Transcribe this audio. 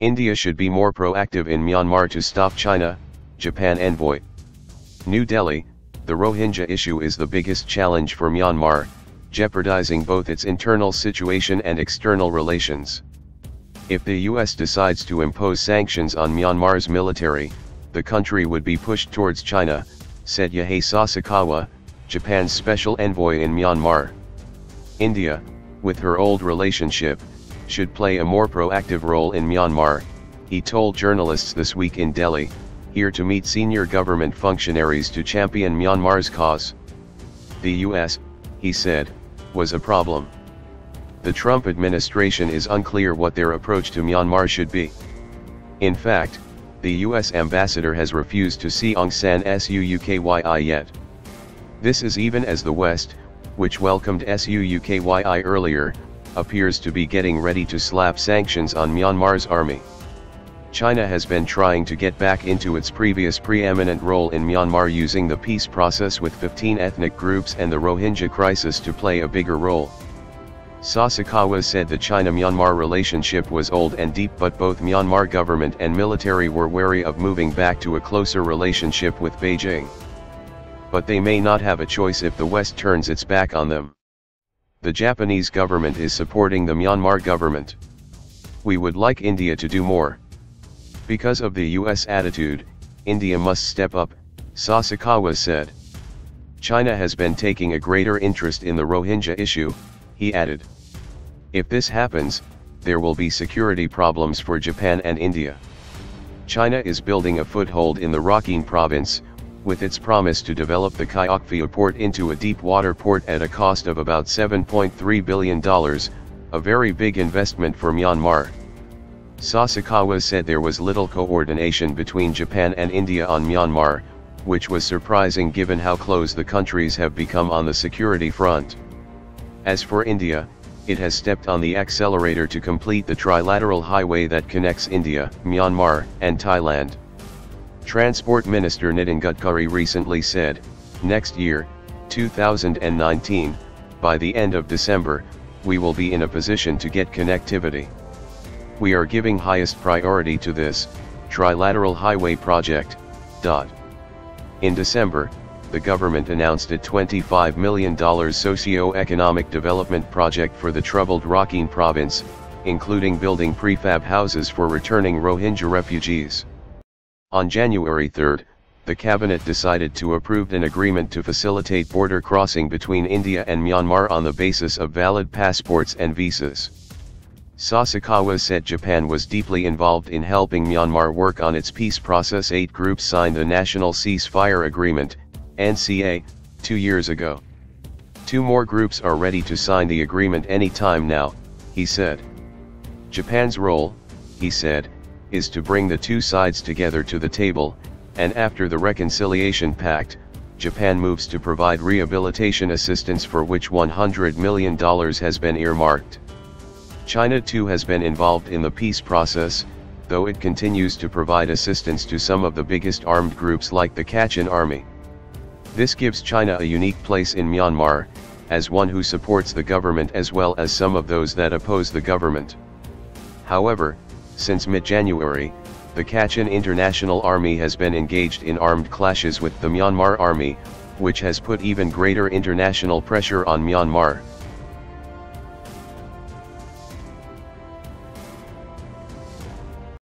India should be more proactive in Myanmar to stop China, Japan envoy. New Delhi, the Rohingya issue is the biggest challenge for Myanmar, jeopardizing both its internal situation and external relations. If the US decides to impose sanctions on Myanmar's military, the country would be pushed towards China, said Yohei Sasakawa, Japan's special envoy in Myanmar. India, with her old relationship, should play a more proactive role in Myanmar, he told journalists this week in Delhi, here to meet senior government functionaries to champion Myanmar's cause. The US, he said, was a problem. The Trump administration is unclear what their approach to Myanmar should be. In fact, the US ambassador has refused to see Aung San Suu Kyi yet. This is even as the West, which welcomed Suu Kyi earlier, appears to be getting ready to slap sanctions on Myanmar's army. China has been trying to get back into its previous preeminent role in Myanmar, using the peace process with 15 ethnic groups and the Rohingya crisis to play a bigger role. Sasakawa said the China-Myanmar relationship was old and deep, but both Myanmar government and military were wary of moving back to a closer relationship with Beijing. But they may not have a choice if the West turns its back on them. The Japanese government is supporting the Myanmar government. We would like India to do more. Because of the US attitude, India must step up, Sasakawa said. China has been taking a greater interest in the Rohingya issue, he added. If this happens, there will be security problems for Japan and India. China is building a foothold in the Rakhine province, with its promise to develop the Kyaukphyu port into a deep-water port at a cost of about $7.3 billion, a very big investment for Myanmar. Sasakawa said there was little coordination between Japan and India on Myanmar, which was surprising given how close the countries have become on the security front. As for India, it has stepped on the accelerator to complete the trilateral highway that connects India, Myanmar, and Thailand. Transport Minister Nitin Gadkari recently said, next year, 2019, by the end of December, we will be in a position to get connectivity. We are giving highest priority to this trilateral highway project. In December, the government announced a $25 million socio-economic development project for the troubled Rakhine province, including building prefab houses for returning Rohingya refugees. On January 3, the cabinet decided to approve an agreement to facilitate border crossing between India and Myanmar on the basis of valid passports and visas. Sasakawa said Japan was deeply involved in helping Myanmar work on its peace process. 8 groups signed the National Ceasefire Agreement, NCA, 2 years ago. 2 more groups are ready to sign the agreement any time now, he said. Japan's role, he said, is to bring the 2 sides together to the table, and after the Reconciliation Pact, Japan moves to provide rehabilitation assistance for which $100 million has been earmarked. China too has been involved in the peace process, though it continues to provide assistance to some of the biggest armed groups like the Kachin Army. This gives China a unique place in Myanmar, as one who supports the government as well as some of those that oppose the government. However, since mid-January, the Kachin International Army has been engaged in armed clashes with the Myanmar Army, which has put even greater international pressure on Myanmar.